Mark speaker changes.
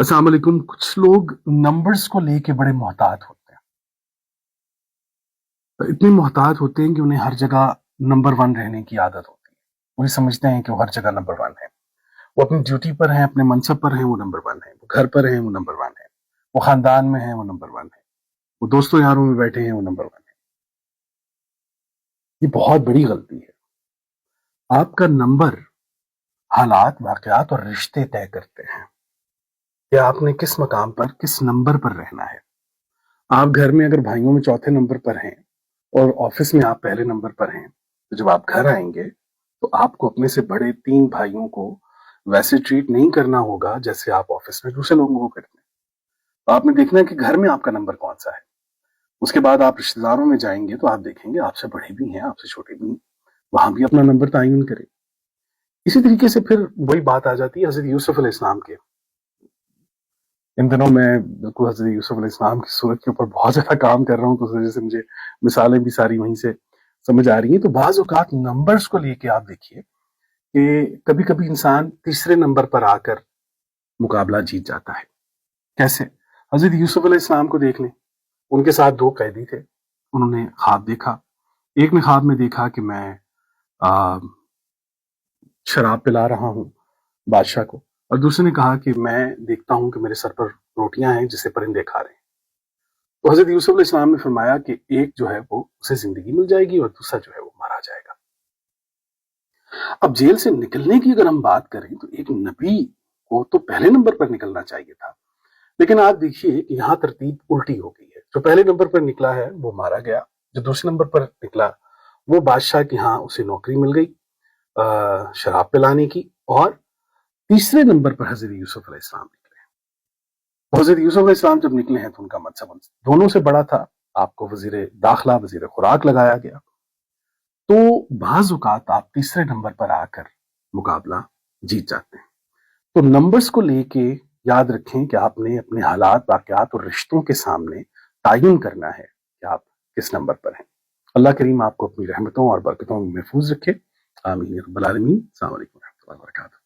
Speaker 1: अस्सलाम वालेकुम। कुछ लोग नंबर्स को लेके बड़े मोहतात होते हैं, इतने मोहतात होते हैं कि उन्हें हर जगह नंबर वन रहने की आदत होती है। वो ये समझते हैं कि वो हर जगह नंबर वन है। वो अपनी ड्यूटी पर हैं, अपने मनसब पर हैं, वो नंबर वन है। वो घर पर हैं, वो नंबर वन है। वो खानदान में हैं, वो नंबर वन है। वो दोस्तों यारों में बैठे हैं, वो नंबर वन है। ये बहुत बड़ी गलती है। आपका नंबर हालात, वाकयात और रिश्ते तय करते हैं कि आपने किस मकाम पर, किस नंबर पर रहना है। आप घर में अगर भाइयों में चौथे नंबर पर हैं और ऑफिस में आप पहले नंबर पर हैं, तो जब आप घर आएंगे तो आपको अपने से बड़े 3 भाइयों को वैसे ट्रीट नहीं करना होगा जैसे आप ऑफिस में दूसरे लोगों को करते हैं। तो आपने देखना है कि घर में आपका नंबर कौन सा है। उसके बाद आप रिश्तेदारों में जाएंगे तो आप देखेंगे आपसे बड़े भी हैं, आपसे छोटे भी हैं, वहां भी अपना नंबर तयन करें। इसी तरीके से फिर वही बात आ जाती है हजरत यूसुफ अलैहिस्सलाम के। इन दिनों मैं बिल्कुल हजरत यूसुफ अलैहिस्सलाम की सूरत के ऊपर बहुत ज्यादा काम कर रहा हूँ, तो उस वजह से मुझे मिसालें भी सारी वहीं से समझ आ रही हैं। तो बाज औकात नंबर्स को लेके आप देखिए कि कभी कभी इंसान तीसरे नंबर पर आकर मुकाबला जीत जाता है। कैसे? हजरत यूसुफ अलैहिस्सलाम को देख लें। उनके साथ 2 कैदी थे। उन्होंने ख्वाब देखा। एक ने ख्वाब में देखा कि मैं आ, शराब पिला रहा हूँ बादशाह को, और दूसरे ने कहा कि मैं देखता हूं कि मेरे सर पर रोटियां हैं जिसे परिंदे खा रहे हैं। तो हजरत यूसुफ अलैहिस्सलाम ने फरमाया कि एक जो है वो उसे जिंदगी मिल जाएगी और दूसरा जो है वो मारा जाएगा। अब जेल से निकलने की अगर हम बात करें तो एक नबी को तो पहले नंबर पर निकलना चाहिए था, लेकिन आप देखिए कि यहाँ तरतीब उल्टी हो गई है। जो पहले नंबर पर निकला है वो मारा गया, जो दूसरे नंबर पर निकला वो बादशाह की यहाँ उसे नौकरी मिल गई शराब पिलाने की, और तीसरे नंबर पर हजरत यूसुफ अलैहिस्सलाम निकले। हजरत यूसुफ अलैहिस्सलाम जब निकले हैं तो उनका मनसब दोनों से बड़ा था। आपको वजीर दाखिला, वजीर खुराक लगाया गया। तो बाज औकात आप तीसरे नंबर पर आकर मुकाबला जीत जाते हैं। तो नंबर्स को लेके याद रखें कि आपने अपने हालात, वाकयात और रिश्तों के सामने तयन करना है कि आप किस नंबर पर हैं। अल्लाह करीम आपको अपनी रहमतों और बरकतों में महफूज रखे। आमीन या रब्बल आलमीन। अस्सलाम वालेकुम व रहमतुल्लाहि व बरकातहू।